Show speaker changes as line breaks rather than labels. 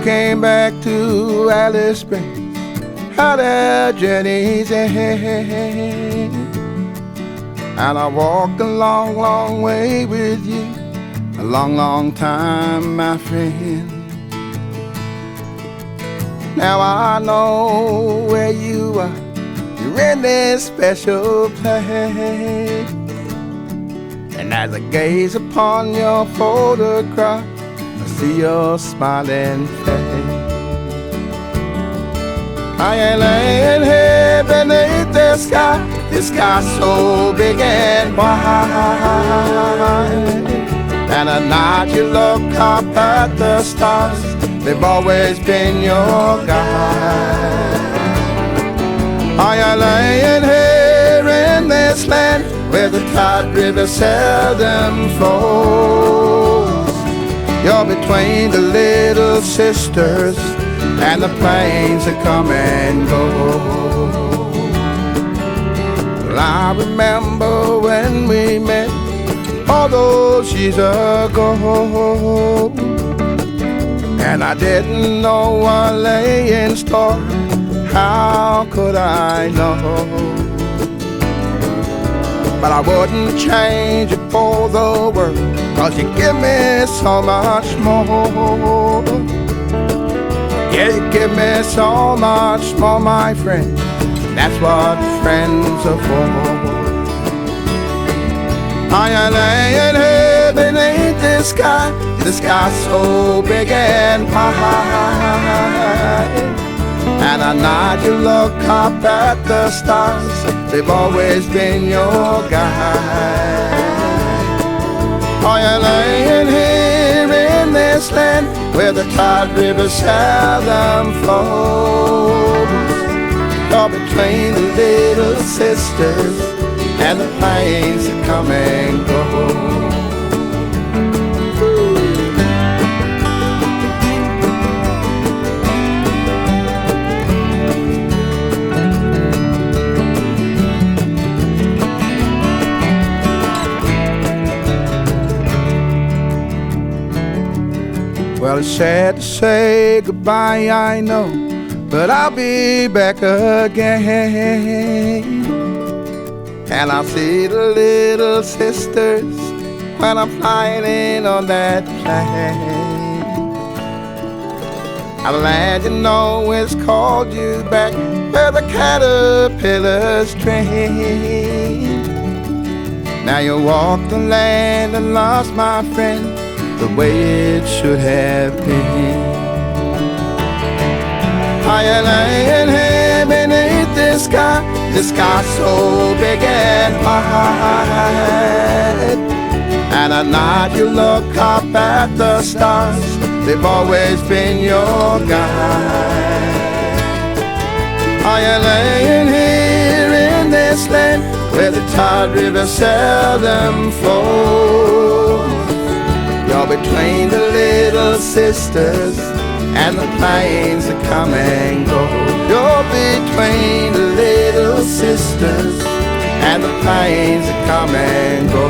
came back to Alice Springs, how their journeys end. And I walked a long, long way with you, a long, long time, my friend. Now I know where you are, you're in this special place. And as I gaze upon your photograph, I see your smiling face. I ain't laying here beneath the sky so big and wide. And at night you look up at the stars, they've always been your guide. I ain't laying here in this land where the tide river seldom flows. You're between the little sisters and the plains that come and go. Well, I remember when we met all those years ago, and I didn't know what lay in store. How could I know? But I wouldn't change it for the world, 'cause you give me so much more. Yeah, you give me so much more, my friend. That's what friends are for. I am laying here beneath the sky so big and wide. And at night you look up at the stars, they've always been your guide. I am laying here in this land where the tide river seldom flows. You're between the little sisters and the plains that come and go. Well, it's sad to say goodbye, I know, but I'll be back again. And I'll see the little sisters when I'm flying in on that plane. A land you know has called you back where the caterpillars train. Now you walk the land and lost, my friend, the way it should have been. I am laying here beneath the sky so big and wide. And at night you look up at the stars, they've always been your guide. I am laying here in this land where the tide river seldom flows. You're between the little sisters and the plains that come and go. You're between the little sisters and the plains that come and go.